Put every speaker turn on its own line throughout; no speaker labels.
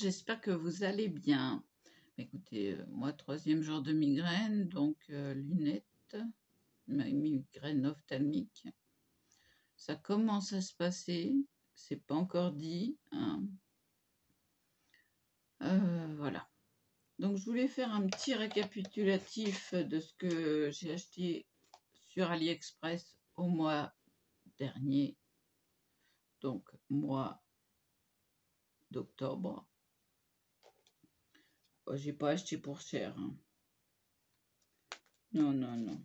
j'espère que vous allez bien. Écoutez, moi, 3e jour de migraine, donc lunettes, migraine ophtalmique. Ça commence à se passer, c'est pas encore dit, hein. Voilà. Donc je voulais faire un petit récapitulatif de ce que j'ai acheté sur AliExpress au mois dernier, donc mois d'octobre. Oh, j'ai pas acheté pour cher, hein. Non, non, non.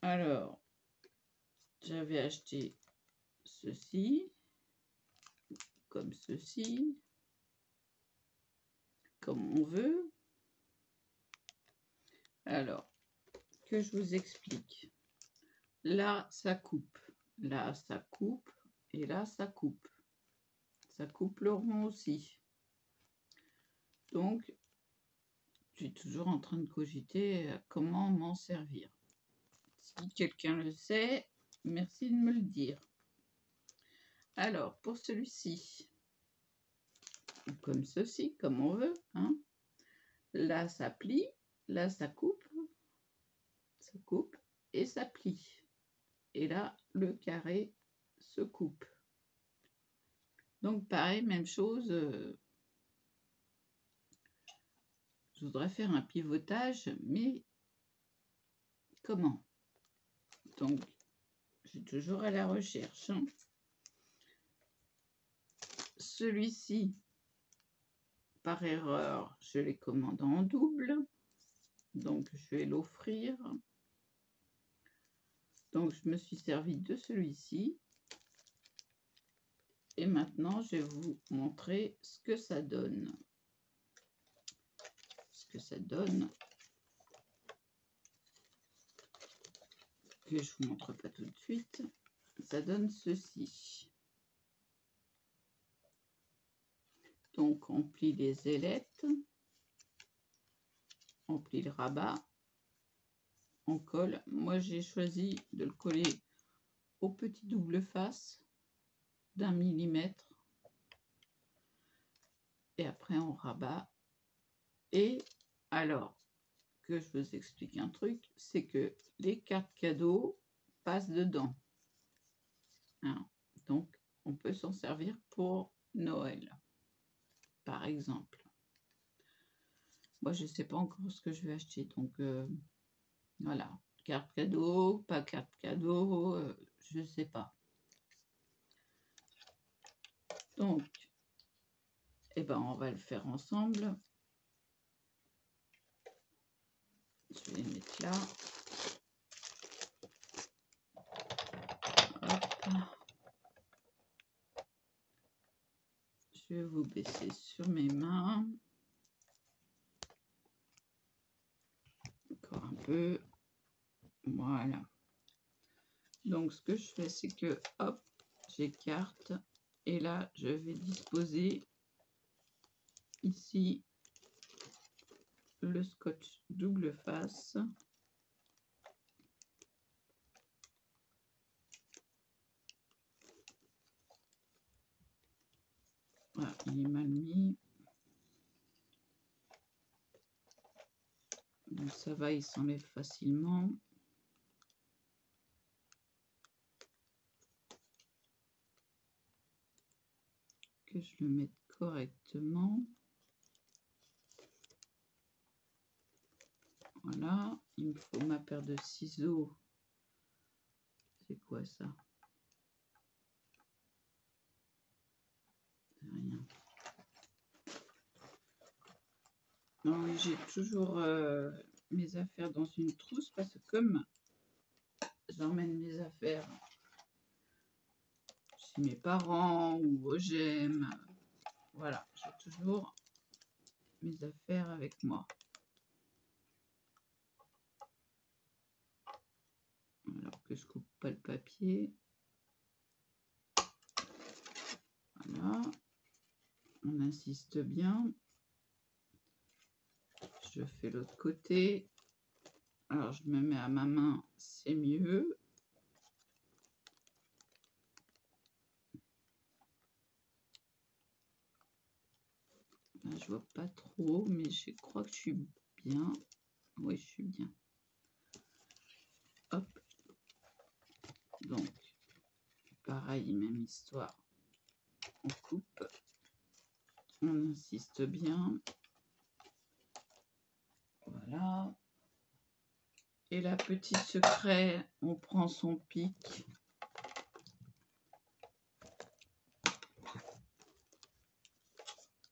Alors, j'avais acheté ceci, comme ceci, comme on veut. Alors, que je vous explique. Là, ça coupe. Là, ça coupe. Et là, ça coupe. Ça coupe le rond aussi. Donc, je suis toujours en train de cogiter comment m'en servir. Si quelqu'un le sait, merci de me le dire. Alors, pour celui-ci, comme ceci, comme on veut, hein. Là, ça plie. Là, ça coupe et ça plie. Et là, le carré se coupe. Donc, pareil, même chose. Je voudrais faire un pivotage, mais comment? Donc, je suis toujours à la recherche, hein. Celui-ci, par erreur, je l'ai commandé en double. Donc, je vais l'offrir. Donc, je me suis servi de celui-ci. Et maintenant, je vais vous montrer ce que ça donne. Ce que ça donne. Que je vous montre pas tout de suite. Ça donne ceci. Donc, on plie les ailettes. On plie le rabat. On colle. Moi, j'ai choisi de le coller au petit double face d'1 millimètre. Et après, on rabat. Et alors, que je vous explique un truc, c'est que les cartes cadeaux passent dedans, hein. Donc, on peut s'en servir pour Noël, par exemple. Moi, je ne sais pas encore ce que je vais acheter. Donc, voilà. Carte cadeau, pas carte cadeau, je ne sais pas. Donc, eh ben, on va le faire ensemble. Je vais les mettre là. Hop. Je vais vous baisser sur mes mains. Encore un peu. Voilà. Donc, ce que je fais, c'est que, hop, j'écarte. Et là, je vais disposer ici le scotch double face. Voilà, il est mal mis. Donc, ça va, il s'enlève facilement. Que je le mette correctement. Voilà, il me faut ma paire de ciseaux. C'est quoi ça? C'est rien. Non, oui, j'ai toujours mes affaires dans une trousse parce que comme j'emmène mes affaires chez mes parents ou au GEM, voilà, j'ai toujours mes affaires avec moi. Alors que je coupe pas le papier. Voilà, on insiste bien. Je fais l'autre côté. Alors je me mets à ma main, c'est mieux. je vois pas trop, mais je crois que je suis bien. Oui, je suis bien. Hop. Donc, pareil, même histoire. On coupe. On insiste bien. Voilà. Et la petite secret, on prend son pic.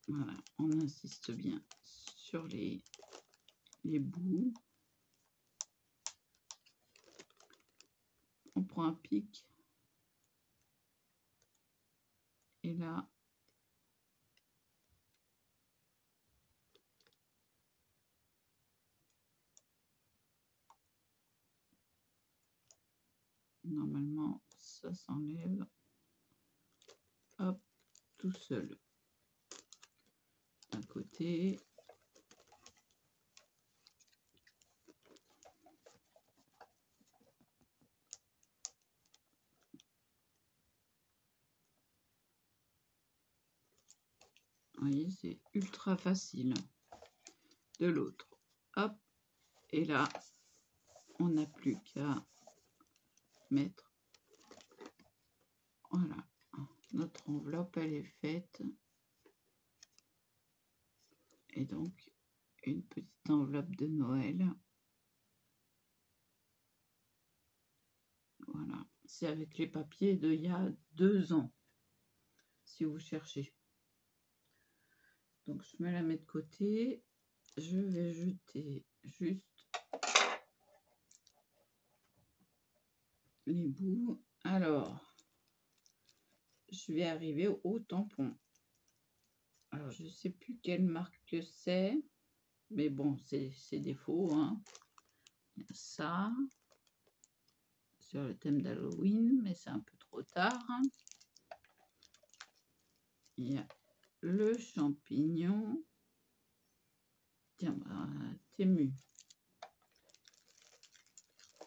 Voilà, on insiste bien sur les bouts. On prend un pic. Et là, normalement, ça s'enlève. Hop, tout seul. D'un côté. Vous voyez, c'est ultra facile. De l'autre. Hop. Et là, on n'a plus qu'à mettre. Voilà. Notre enveloppe, elle est faite. Et donc, une petite enveloppe de Noël. Voilà. C'est avec les papiers d'il y a 2 ans. Si vous cherchez. Donc, je me la mets de côté. Je vais jeter juste les bouts. Alors, je vais arriver au tampon. Alors, je ne sais plus quelle marque c'est. Mais bon, c'est des faux. Hein. Il y a ça. Sur le thème d'Halloween. Mais c'est un peu trop tard. Hein. Il y a le champignon. Tiens, bah, Tému.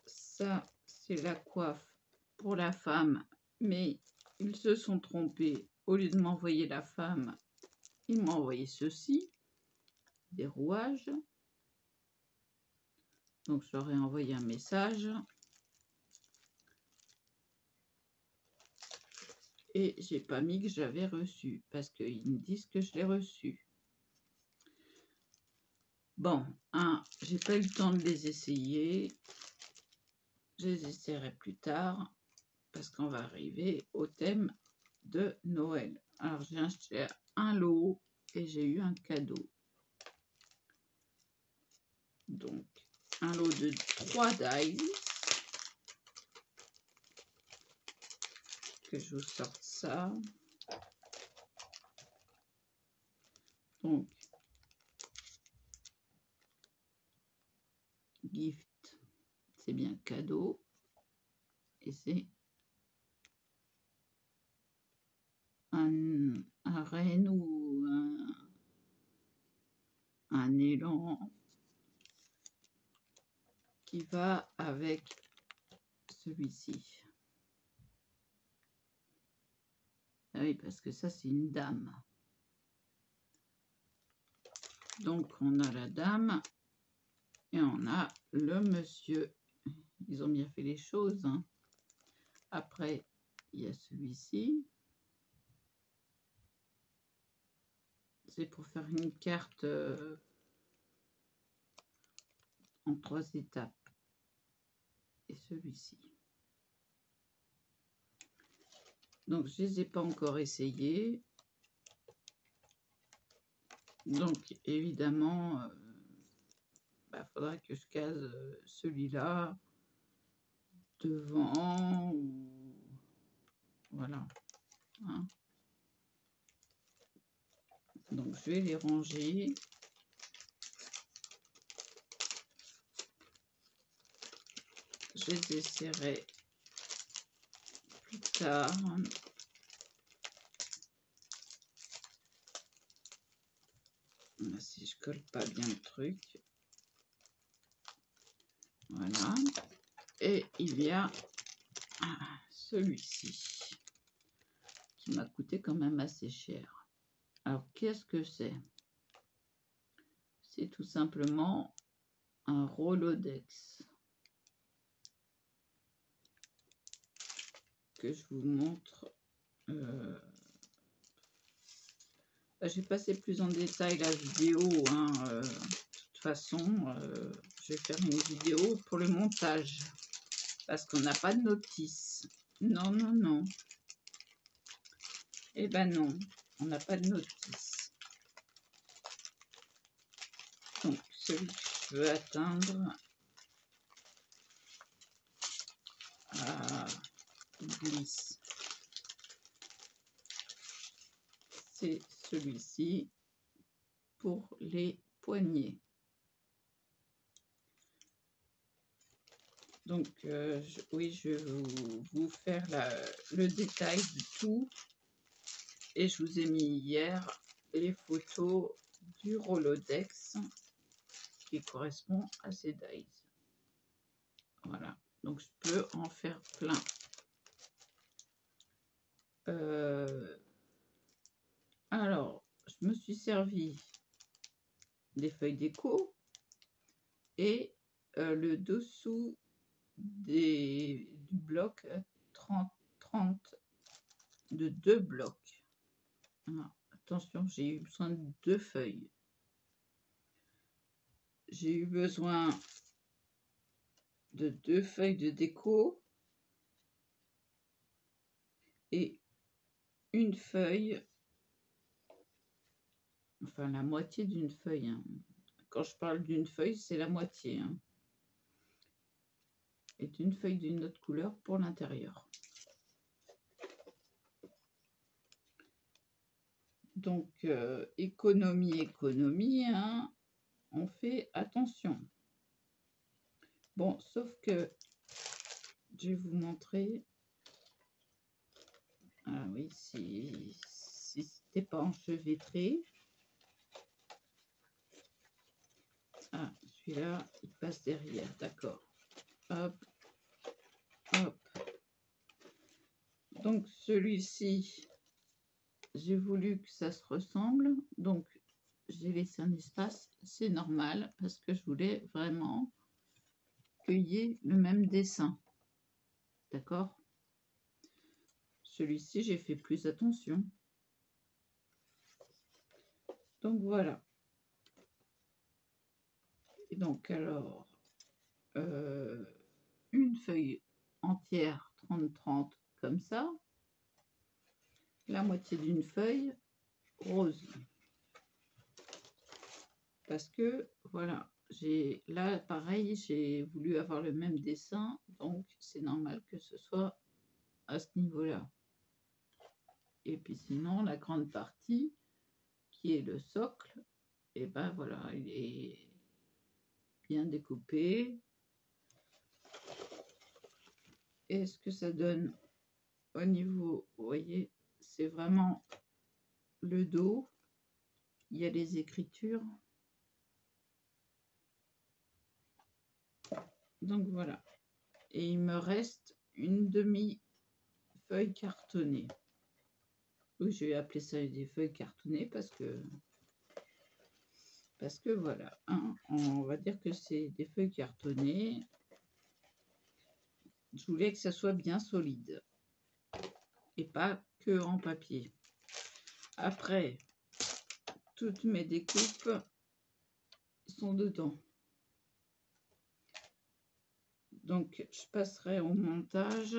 Ça, c'est la coiffe pour la femme. Mais ils se sont trompés. Au lieu de m'envoyer la femme, ils m'ont envoyé ceci. Des rouages. Donc, je leur ai envoyé un message. Et j'ai pas mis que j'avais reçu. Parce qu'ils me disent que je l'ai reçu. Bon, j'ai pas eu le temps de les essayer. Je les essaierai plus tard. Parce qu'on va arriver au thème de Noël. Alors, j'ai acheté un lot et j'ai eu un cadeau. Donc, un lot de 3 dice. Que je vous sorte ça. Donc, gift, c'est bien cadeau. Et c'est un renne ou un élan qui va avec celui-ci. Ah oui, parce que ça, c'est une dame. Donc, on a la dame et on a le monsieur. Ils ont bien fait les choses. Hein. Après, il y a celui-ci. C'est pour faire une carte en 3 étapes. Et celui-ci. Donc, je ne les ai pas encore essayés. Donc, évidemment, faudra que je case celui-là devant. Ou... Voilà. Hein. Donc, je vais les ranger. Je les essaierai plus tard. Si je colle pas bien le truc. Voilà. Et il y a celui-ci qui m'a coûté quand même assez cher. Alors, qu'est-ce que c'est? C'est tout simplement un Rolodex que je vous montre. Je vais passer plus en détail la vidéo. De toute façon, je vais faire une vidéo pour le montage parce qu'on n'a pas de notice. Non, non, non. Eh ben non, on n'a pas de notice. Donc, celui que je veux atteindre, glisse. C'est celui-ci pour les poignets. Donc, oui, je vais vous faire le détail de tout. Et je vous ai mis hier les photos du Rolodex qui correspond à ces dies. Voilà, donc je peux en faire plein. Alors, je me suis servi des feuilles déco et le dessous du bloc 30 de 2 blocs. Alors, attention, j'ai eu besoin de 2 feuilles. J'ai eu besoin de 2 feuilles de déco et une feuille, enfin la moitié d'une feuille. Hein. Quand je parle d'une feuille, c'est la moitié. Hein. Et d'une feuille d'une autre couleur pour l'intérieur. Donc, économie, hein, on fait attention. Bon, sauf que je vais vous montrer. Ah oui, si c'était pas enchevêtré. Ah, celui-là, il passe derrière, d'accord. Hop, hop. Donc, celui-ci, j'ai voulu que ça se ressemble. Donc, j'ai laissé un espace, c'est normal, parce que je voulais vraiment qu'il y ait le même dessin. D'accord? Celui-ci, j'ai fait plus attention. Donc, voilà. Et donc, alors, une feuille entière 30-30 comme ça. La moitié d'une feuille rose. Parce que, voilà, là, pareil, j'ai voulu avoir le même dessin. Donc, c'est normal que ce soit à ce niveau-là. Et puis sinon, la grande partie, qui est le socle, et ben voilà, il est bien découpé. Et ce que ça donne au niveau, vous voyez, c'est vraiment le dos. Il y a les écritures. Donc voilà. Et il me reste une demi-feuille cartonnée. Oui, je vais appeler ça des feuilles cartonnées parce que voilà, hein, on va dire que c'est des feuilles cartonnées. Je voulais que ça soit bien solide et pas que en papier. Après, toutes mes découpes sont dedans. Donc, je passerai au montage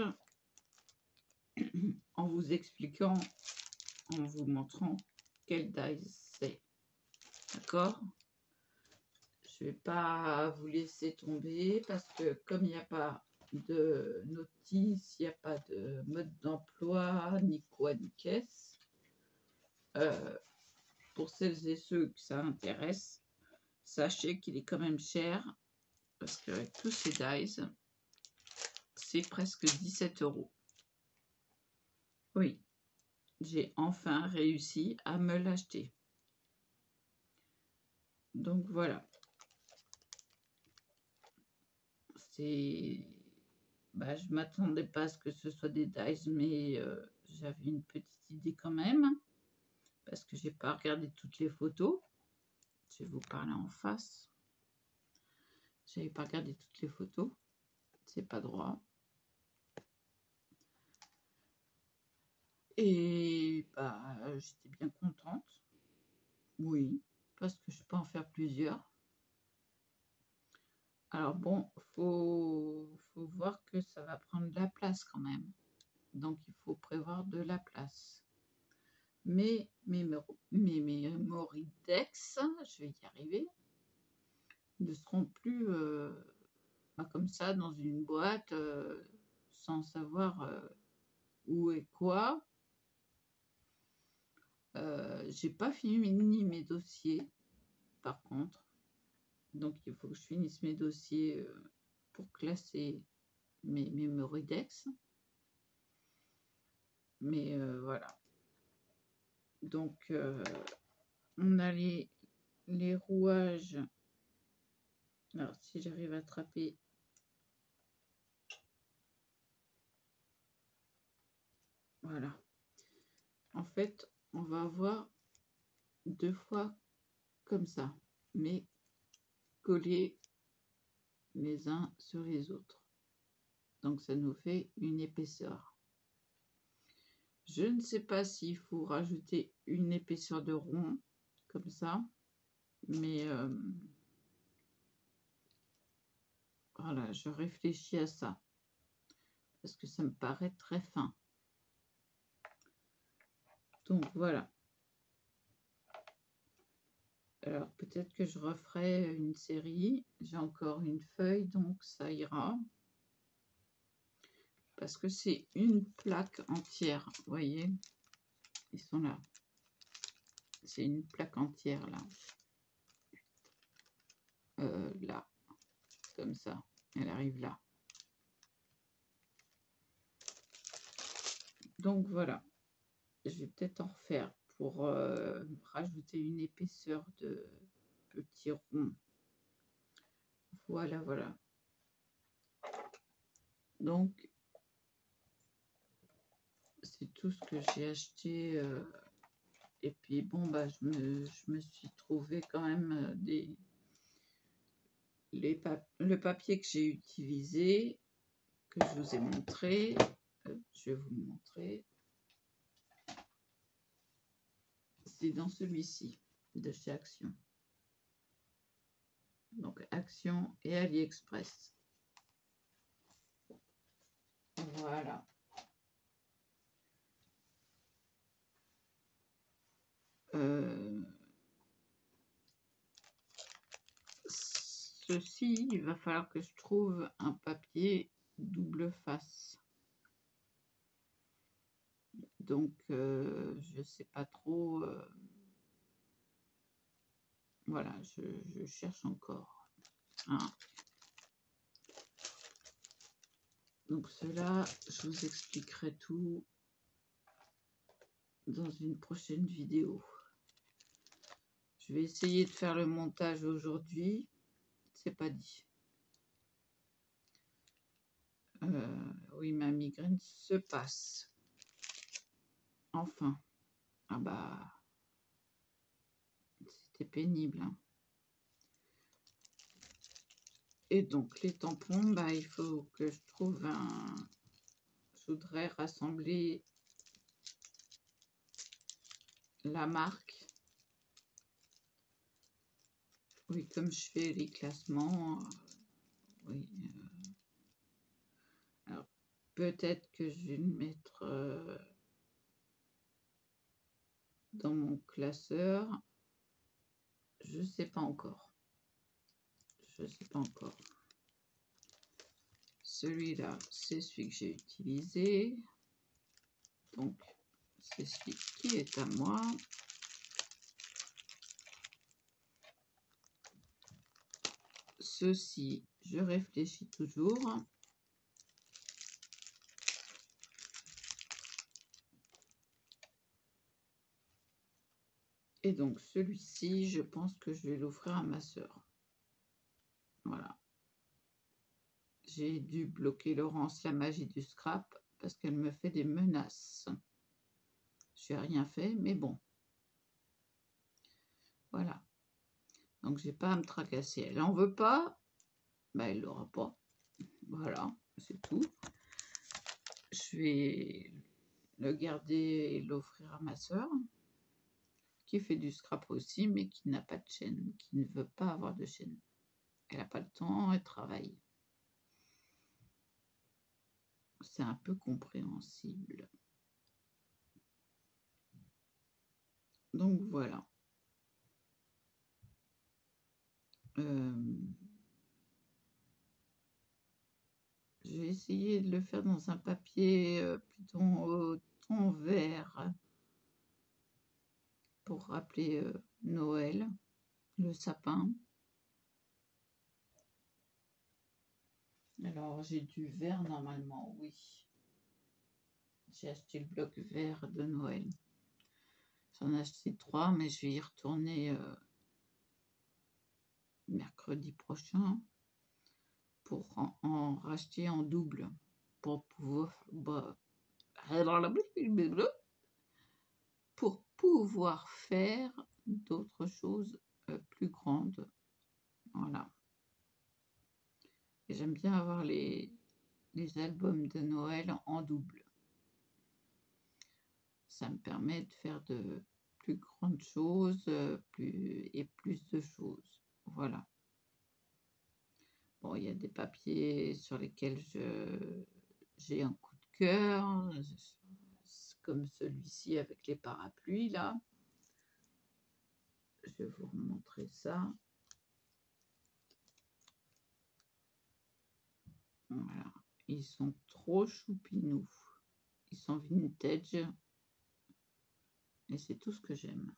en vous expliquant, en vous montrant quelle die c'est. D'accord? Je ne vais pas vous laisser tomber parce que comme il n'y a pas de notice, il n'y a pas de mode d'emploi, ni quoi, ni caisse, pour celles et ceux que ça intéresse, sachez qu'il est quand même cher parce qu'avec tous ces dies, c'est presque 17 €. Oui, j'ai enfin réussi à me l'acheter. Donc voilà. C'est... Bah, je ne m'attendais pas à ce que ce soit des dies, mais j'avais une petite idée quand même. Parce que j'ai pas regardé toutes les photos. Je vais vous parler en face. J'avais pas regardé toutes les photos. C'est pas droit. Et bah, j'étais bien contente. Oui, parce que je peux en faire plusieurs. Alors bon, faut voir que ça va prendre de la place quand même. Donc il faut prévoir de la place. Mais mes Mémoridex, je vais y arriver, ne seront plus comme ça dans une boîte sans savoir où est quoi. J'ai pas fini mes dossiers par contre. Donc il faut que je finisse mes dossiers pour classer mes Mémoridex. Mais voilà. Donc on a les rouages. Alors si j'arrive à attraper. Voilà. En fait, on va avoir 2 fois comme ça, mais collés les uns sur les autres. Donc ça nous fait une épaisseur. Je ne sais pas s'il faut rajouter une épaisseur de rond comme ça, mais voilà, je réfléchis à ça parce que ça me paraît très fin. Donc voilà. Alors peut-être que je referai une série. J'ai encore une feuille, donc ça ira. Parce que c'est une plaque entière, vous voyez, ils sont là. C'est une plaque entière là. Là, comme ça, elle arrive là. Donc voilà, je vais peut-être en refaire pour rajouter une épaisseur de petits ronds. Voilà, voilà. Donc, c'est tout ce que j'ai acheté. Et puis, bon, bah, je me suis trouvé quand même le papier que j'ai utilisé, que je vous ai montré. Je vais vous le montrer. C'est dans celui-ci, de chez Action. Donc, Action et AliExpress. Voilà. Ceci, il va falloir que je trouve un papier double face. Donc, je sais pas trop. Voilà, je cherche encore. Hein. Donc, cela, je vous expliquerai tout dans une prochaine vidéo. Je vais essayer de faire le montage aujourd'hui. C'est pas dit. Oui, ma migraine se passe. Enfin. Ah bah, c'était pénible. Hein. Et donc, les tampons, bah, il faut que je trouve un... Je voudrais rassembler la marque. Oui, comme je fais les classements. Oui. Alors, peut-être que je vais le mettre dans mon classeur. Je ne sais pas encore. Je ne sais pas encore. Celui-là, c'est celui que j'ai utilisé. Donc, c'est celui qui est à moi. Ceci, je réfléchis toujours. Et donc, celui-ci, je pense que je vais l'offrir à ma sœur. Voilà. J'ai dû bloquer Laurence, la magie du scrap, parce qu'elle me fait des menaces. Je n'ai rien fait, mais bon. Voilà. Donc, j'ai pas à me tracasser. Elle en veut pas, bah, elle l'aura pas. Voilà, c'est tout. Je vais le garder et l'offrir à ma soeur, qui fait du scrap aussi, mais qui n'a pas de chaîne, qui ne veut pas avoir de chaîne. Elle n'a pas le temps, elle travaille. C'est un peu compréhensible. Donc voilà. Je vais essayer de le faire dans un papier plutôt au ton vert pour rappeler Noël, le sapin. Alors j'ai du vert normalement, oui. J'ai acheté le bloc vert de Noël. J'en ai acheté 3, mais je vais y retourner mercredi prochain pour en racheter en double pour pouvoir faire d'autres choses plus grandes. Voilà. J'aime bien avoir les albums de Noël en double. Ça me permet de faire de plus grandes choses plus de choses. Voilà. Bon, il y a des papiers sur lesquels j'ai un coup de cœur, comme celui-ci avec les parapluies là. Je vais vous montrer ça. Voilà. Ils sont trop choupinous. Ils sont vintage. Et c'est tout ce que j'aime.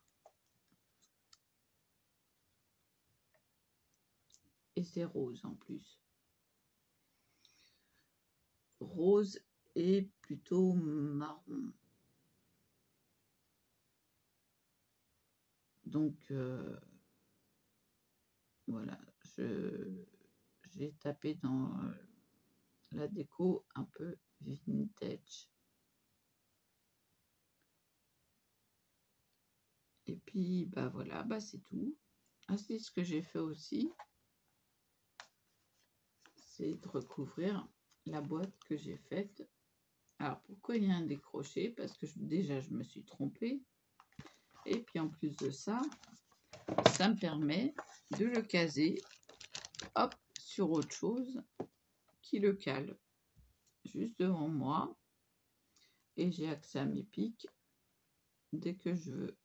Et c'est rose en plus. Rose et plutôt marron. Donc voilà, j'ai tapé dans la déco un peu vintage. Et puis bah voilà, bah c'est tout. Ah, c'est ce que j'ai fait aussi. C'est de recouvrir la boîte que j'ai faite. Alors pourquoi il y a un décroché? Parce que déjà je me suis trompée. Et puis en plus de ça, ça me permet de le caser, hop, sur autre chose qui le cale juste devant moi. Et j'ai accès à mes pics dès que je veux.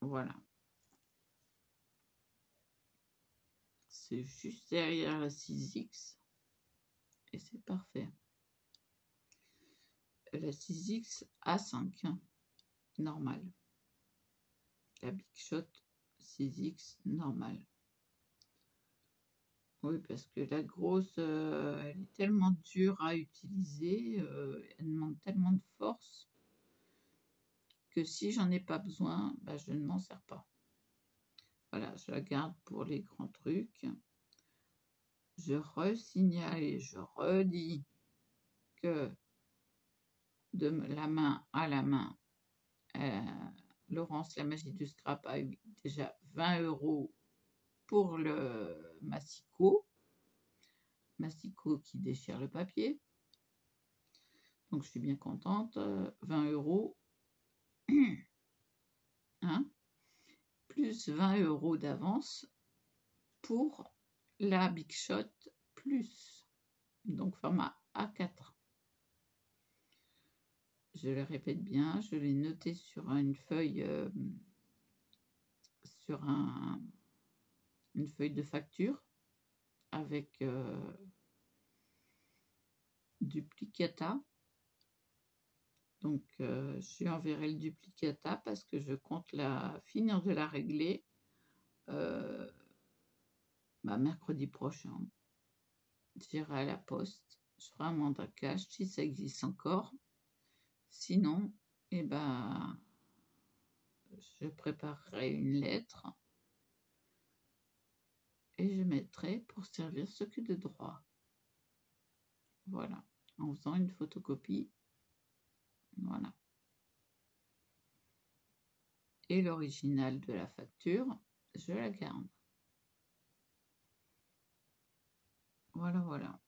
Voilà. C'est juste derrière la 6X et c'est parfait. La 6X A5, hein, normal. La Big Shot 6X normale. Oui, parce que la grosse, elle est tellement dure à utiliser, elle demande tellement de force que si j'en ai pas besoin, bah, je ne m'en sers pas. Voilà, je la garde pour les grands trucs. Je resignale et je redis que de la main à la main, Laurence, la magie du scrap, a eu déjà 20 € pour le massicot qui déchire le papier. Donc je suis bien contente. 20 €, hein, plus 20 € d'avance pour la Big Shot Plus, donc format A4. Je le répète bien, je l'ai noté sur une feuille, une feuille de facture avec duplicata. Donc je lui enverrai le duplicata parce que je compte finir de la régler mercredi prochain. J'irai à la poste, je ferai un mandat cash si ça existe encore. Sinon, je préparerai une lettre et je mettrai pour servir ce que de droit. Voilà, en faisant une photocopie. Voilà. Et l'original de la facture, je la garde. Voilà, voilà.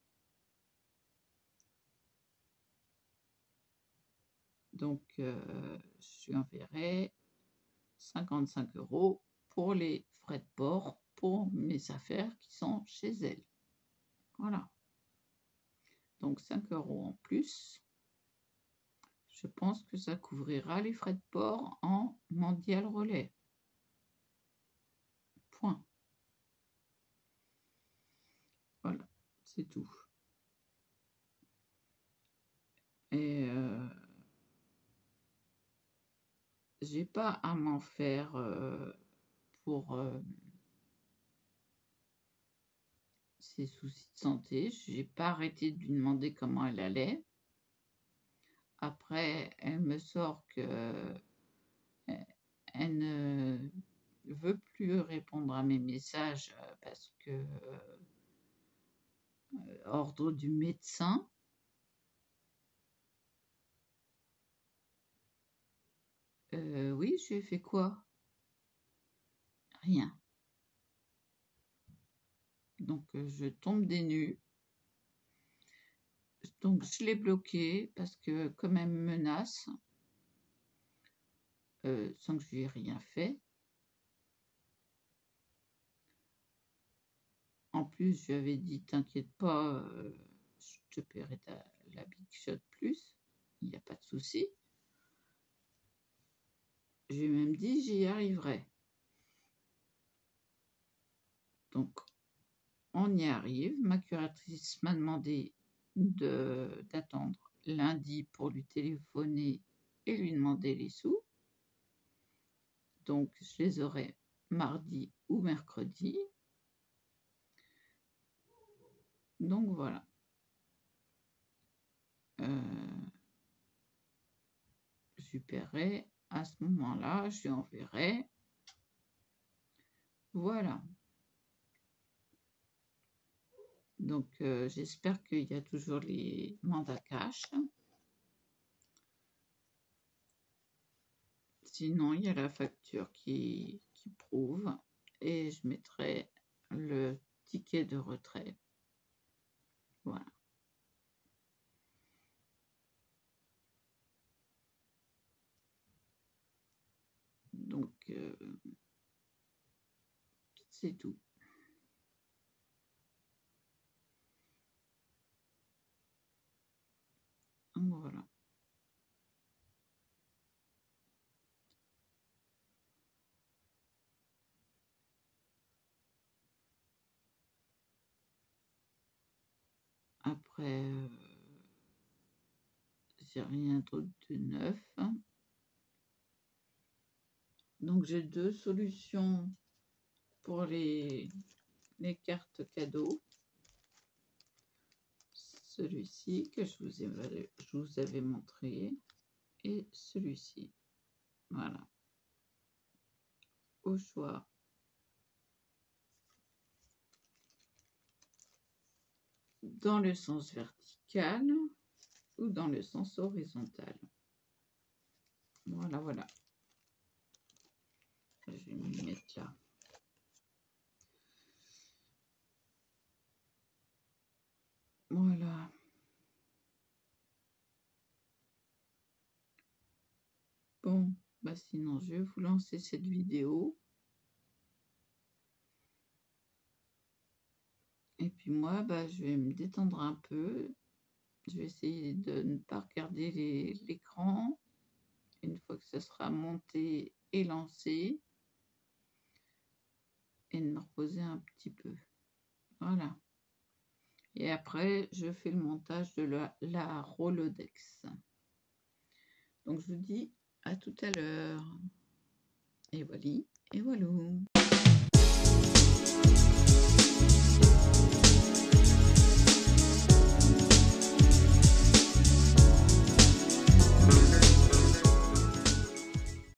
Donc, je lui enverrai 55 € pour les frais de port pour mes affaires qui sont chez elle. Voilà. Donc 5 € en plus. Je pense que ça couvrira les frais de port en mondial relais. Point. Voilà, c'est tout. Et j'ai pas à m'en faire pour ses soucis de santé. J'ai pas arrêté de lui demander comment elle allait. Après, elle me sort que elle ne veut plus répondre à mes messages parce que ordre du médecin. Oui, j'ai fait quoi? Rien. Donc, je tombe des nues. Donc, je l'ai bloqué parce que comme elle me menace, sans que je lui ai rien fait. En plus, je lui avais dit, t'inquiète pas, je te paierai la Big Shot plus, il n'y a pas de souci. J'ai même dit, j'y arriverai. Donc, on y arrive. Ma curatrice m'a demandé d'attendre lundi pour lui téléphoner et lui demander les sous. Donc, je les aurai mardi ou mercredi. Donc, voilà. Je lui paierai à ce moment-là, je lui enverrai. Voilà. Donc, j'espère qu'il y a toujours les mandats cash. Sinon, il y a la facture qui prouve et je mettrai le ticket de retrait. Voilà. Donc, c'est tout. Voilà. Après, j'ai rien d'autre de neuf. Donc, j'ai deux solutions pour les cartes cadeaux. Celui-ci que je vous avais montré et celui-ci. Voilà. Au choix. Dans le sens vertical ou dans le sens horizontal. Voilà, voilà. Je vais m'y mettre là. Voilà. Bon, bah sinon je vais vous lancer cette vidéo. Et puis moi, bah, je vais me détendre un peu. Je vais essayer de ne pas regarder l'écran. Une fois que ça sera monté et lancé. Et de me reposer un petit peu. Voilà. Et après, je fais le montage de la Rolodex. Donc, je vous dis à tout à l'heure. Et voilà, et voilà.